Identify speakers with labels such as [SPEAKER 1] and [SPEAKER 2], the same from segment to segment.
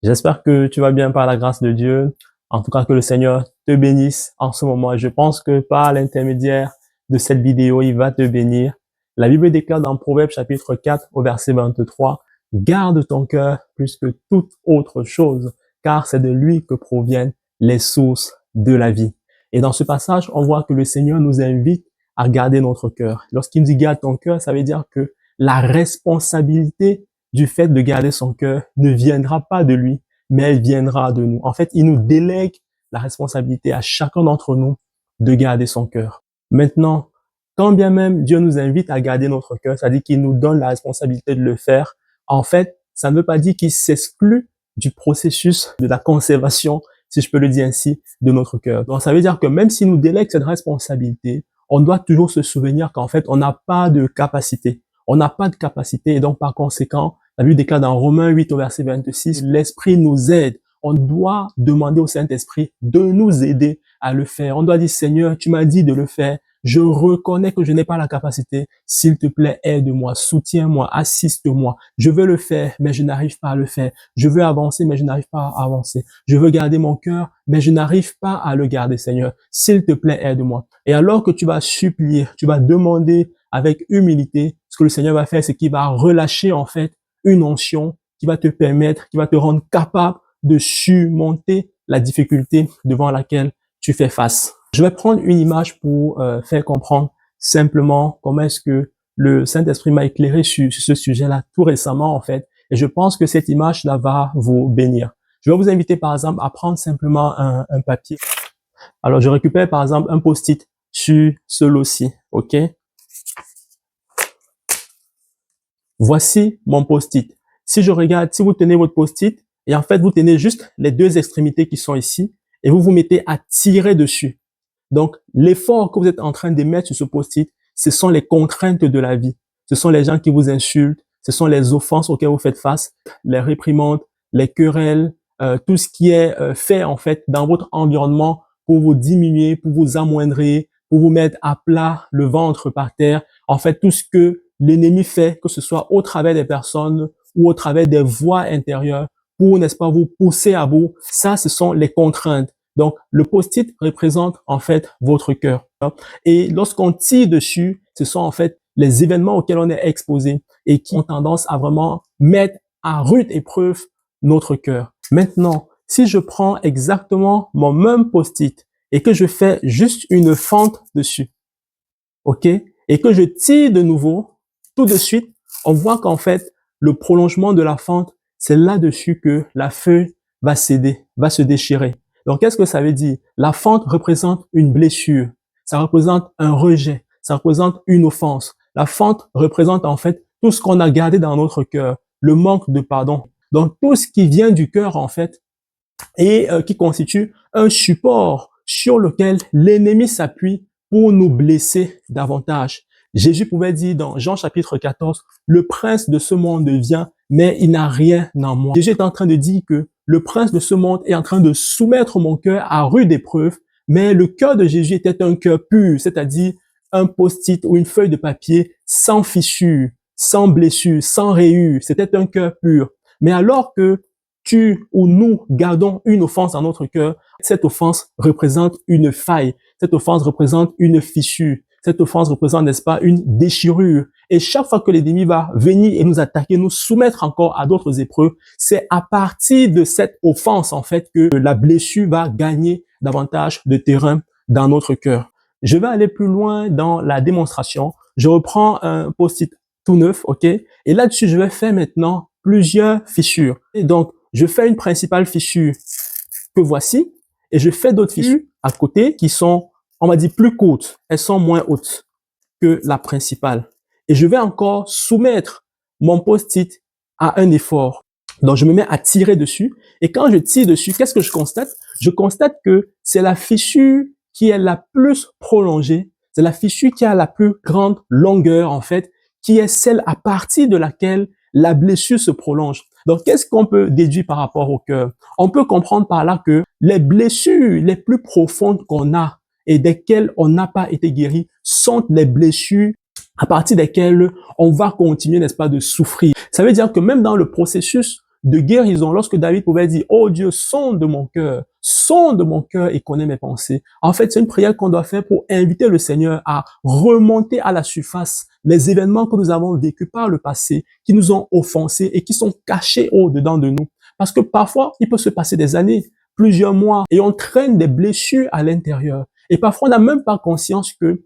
[SPEAKER 1] J'espère que tu vas bien par la grâce de Dieu. En tout cas, que le Seigneur te bénisse en ce moment. Je pense que par l'intermédiaire de cette vidéo, il va te bénir. La Bible déclare dans Proverbe chapitre 4 au verset 23, « Garde ton cœur plus que toute autre chose, car c'est de lui que proviennent les sources de la vie. » Et dans ce passage, on voit que le Seigneur nous invite à garder notre cœur. Lorsqu'il nous dit « garde ton cœur », ça veut dire que la responsabilité du fait de garder son cœur ne viendra pas de lui, mais elle viendra de nous. En fait, il nous délègue la responsabilité à chacun d'entre nous de garder son cœur. Maintenant, quand bien même Dieu nous invite à garder notre cœur, c'est-à-dire qu'il nous donne la responsabilité de le faire, en fait, ça ne veut pas dire qu'il s'exclut du processus de la conservation, si je peux le dire ainsi, de notre cœur. Donc, ça veut dire que même s'il nous délègue cette responsabilité, on doit toujours se souvenir qu'en fait, on n'a pas de capacité. On n'a pas de capacité et donc, par conséquent, la Bible déclare dans Romains 8 au verset 26, l'Esprit nous aide. On doit demander au Saint-Esprit de nous aider à le faire. On doit dire, Seigneur, tu m'as dit de le faire. Je reconnais que je n'ai pas la capacité. S'il te plaît, aide-moi, soutiens-moi, assiste-moi. Je veux le faire, mais je n'arrive pas à le faire. Je veux avancer, mais je n'arrive pas à avancer. Je veux garder mon cœur, mais je n'arrive pas à le garder, Seigneur. S'il te plaît, aide-moi. Et alors que tu vas supplier, tu vas demander avec humilité, ce que le Seigneur va faire, c'est qu'il va relâcher, en fait, une onction qui va te permettre, qui va te rendre capable de surmonter la difficulté devant laquelle tu fais face. Je vais prendre une image pour faire comprendre simplement comment est-ce que le Saint-Esprit m'a éclairé sur ce sujet-là tout récemment en fait. Et je pense que cette image-là va vous bénir. Je vais vous inviter par exemple à prendre simplement un papier. Alors je récupère par exemple un post-it sur ce lot-ci, ok? Voici mon post-it. Si je regarde, si vous tenez votre post-it, et en fait, vous tenez juste les deux extrémités qui sont ici, et vous vous mettez à tirer dessus. Donc, l'effort que vous êtes en train de mettre sur ce post-it, ce sont les contraintes de la vie. Ce sont les gens qui vous insultent, ce sont les offenses auxquelles vous faites face, les réprimandes, les querelles, tout ce qui est fait en fait dans votre environnement pour vous diminuer, pour vous amoindrir, pour vous mettre à plat le ventre par terre. En fait, tout ce que l'ennemi fait, que ce soit au travers des personnes ou au travers des voies intérieures, pour, n'est-ce pas, vous pousser à bout. Ça, ce sont les contraintes. Donc, le post-it représente en fait votre cœur. Et lorsqu'on tire dessus, ce sont en fait les événements auxquels on est exposé et qui ont tendance à vraiment mettre à rude épreuve notre cœur. Maintenant, si je prends exactement mon même post-it et que je fais juste une fente dessus, ok, et que je tire de nouveau, tout de suite, on voit qu'en fait, le prolongement de la fente, c'est là-dessus que la feuille va céder, va se déchirer. Donc, qu'est-ce que ça veut dire? La fente représente une blessure, ça représente un rejet, ça représente une offense. La fente représente en fait tout ce qu'on a gardé dans notre cœur, le manque de pardon. Donc, tout ce qui vient du cœur en fait et qui constitue un support sur lequel l'ennemi s'appuie pour nous blesser davantage. Jésus pouvait dire dans Jean chapitre 14, « Le prince de ce monde vient, mais il n'a rien en moi. » Jésus est en train de dire que le prince de ce monde est en train de soumettre mon cœur à rude épreuve, mais le cœur de Jésus était un cœur pur, c'est-à-dire un post-it ou une feuille de papier sans fissure, sans blessure, sans rayures. C'était un cœur pur. Mais alors que tu ou nous gardons une offense dans notre cœur, cette offense représente une faille, cette offense représente une fissure, cette offense représente, n'est-ce pas, une déchirure. Et chaque fois que l'ennemi va venir et nous attaquer, nous soumettre encore à d'autres épreuves, c'est à partir de cette offense, en fait, que la blessure va gagner davantage de terrain dans notre cœur. Je vais aller plus loin dans la démonstration. Je reprends un post-it tout neuf, ok? Et là-dessus, je vais faire maintenant plusieurs fissures. Et donc, je fais une principale fissure que voici, et je fais d'autres fissures à côté qui sont, on va dire, plus courtes. Elles sont moins hautes que la principale. Et je vais encore soumettre mon post-it à un effort. Donc, je me mets à tirer dessus. Et quand je tire dessus, qu'est-ce que je constate? Je constate que c'est la fissure qui est la plus prolongée. C'est la fissure qui a la plus grande longueur, en fait, qui est celle à partir de laquelle la blessure se prolonge. Donc, qu'est-ce qu'on peut déduire par rapport au cœur? On peut comprendre par là que les blessures les plus profondes qu'on a et desquelles on n'a pas été guéri sont les blessures à partir desquelles on va continuer, n'est-ce pas, de souffrir. Ça veut dire que même dans le processus de guérison, lorsque David pouvait dire, oh Dieu, sonde mon cœur et connais mes pensées. En fait, c'est une prière qu'on doit faire pour inviter le Seigneur à remonter à la surface les événements que nous avons vécus par le passé, qui nous ont offensés et qui sont cachés au-dedans de nous. Parce que parfois, il peut se passer des années, plusieurs mois, et on traîne des blessures à l'intérieur. Et parfois, on n'a même pas conscience que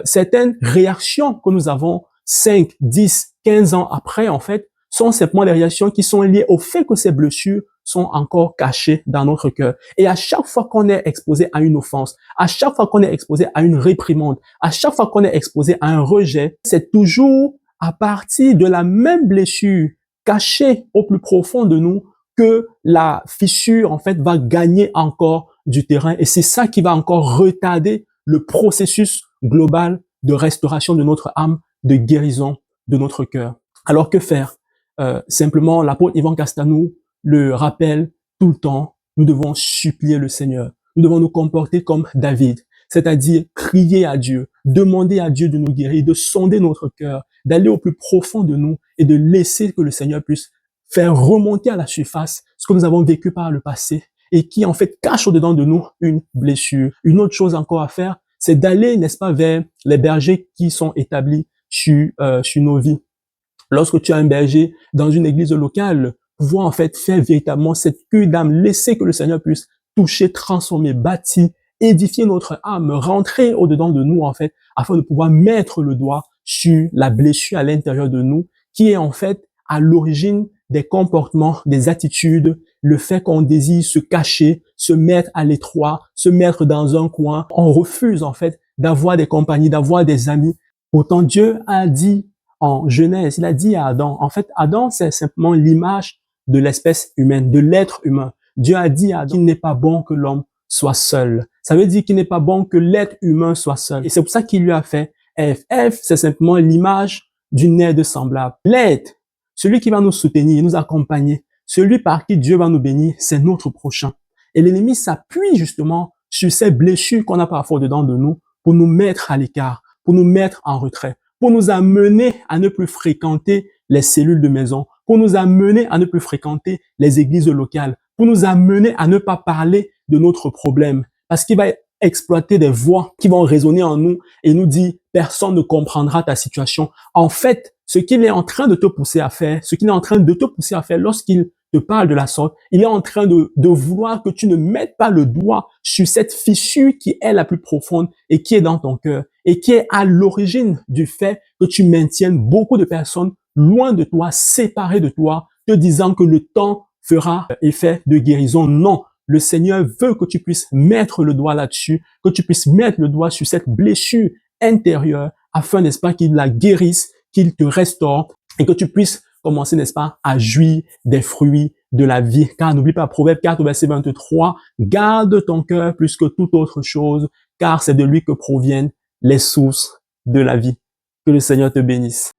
[SPEAKER 1] certaines réactions que nous avons 5, 10, 15 ans après, en fait, sont simplement des réactions qui sont liées au fait que ces blessures sont encore cachées dans notre cœur. Et à chaque fois qu'on est exposé à une offense, à chaque fois qu'on est exposé à une réprimande, à chaque fois qu'on est exposé à un rejet, c'est toujours à partir de la même blessure cachée au plus profond de nous que la fissure, en fait, va gagner encore du terrain. Et c'est ça qui va encore retarder le processus global de restauration de notre âme, de guérison de notre cœur. Alors que faire? Simplement, l'apôtre Yvan Castanou le rappelle tout le temps, nous devons supplier le Seigneur. Nous devons nous comporter comme David, c'est-à-dire crier à Dieu, demander à Dieu de nous guérir, de sonder notre cœur, d'aller au plus profond de nous et de laisser que le Seigneur puisse faire remonter à la surface ce que nous avons vécu par le passé et qui en fait cache au-dedans de nous une blessure. Une autre chose encore à faire, c'est d'aller, n'est-ce pas, vers les bergers qui sont établis sur nos vies. Lorsque tu as un berger dans une église locale, pouvoir en fait faire véritablement cette cure d'âme, laisser que le Seigneur puisse toucher, transformer, bâtir, édifier notre âme, rentrer au-dedans de nous en fait, afin de pouvoir mettre le doigt sur la blessure à l'intérieur de nous, qui est en fait à l'origine des comportements, des attitudes, le fait qu'on désire se cacher, se mettre à l'étroit, se mettre dans un coin. On refuse en fait d'avoir des compagnies, d'avoir des amis. Pourtant Dieu a dit en Genèse, il a dit à Adam, en fait, Adam, c'est simplement l'image de l'espèce humaine, de l'être humain. Dieu a dit à Adam qu'il n'est pas bon que l'homme soit seul. Ça veut dire qu'il n'est pas bon que l'être humain soit seul. Et c'est pour ça qu'il lui a fait Ève. Ève, c'est simplement l'image d'une aide semblable. L'aide, celui qui va nous soutenir, nous accompagner, celui par qui Dieu va nous bénir, c'est notre prochain. Et l'ennemi s'appuie justement sur ces blessures qu'on a parfois dedans de nous pour nous mettre à l'écart, pour nous mettre en retrait, pour nous amener à ne plus fréquenter les cellules de maison, pour nous amener à ne plus fréquenter les églises locales, pour nous amener à ne pas parler de notre problème, parce qu'il va exploiter des voix qui vont résonner en nous et nous dire « personne ne comprendra ta situation ». En fait, ce qu'il est en train de te pousser à faire, lorsqu'il te parle de la sorte, il est en train de vouloir que tu ne mettes pas le doigt sur cette fissure qui est la plus profonde et qui est dans ton cœur et qui est à l'origine du fait que tu maintiennes beaucoup de personnes loin de toi, séparées de toi, te disant que le temps fera effet de guérison. Non, le Seigneur veut que tu puisses mettre le doigt là-dessus, que tu puisses mettre le doigt sur cette blessure intérieure afin, n'est-ce pas, qu'il la guérisse, qu'il te restaure et que tu puisses commencer, n'est-ce pas, à jouir des fruits de la vie. Car n'oublie pas, Proverbe 4, verset 23, garde ton cœur plus que toute autre chose, car c'est de lui que proviennent les sources de la vie. Que le Seigneur te bénisse.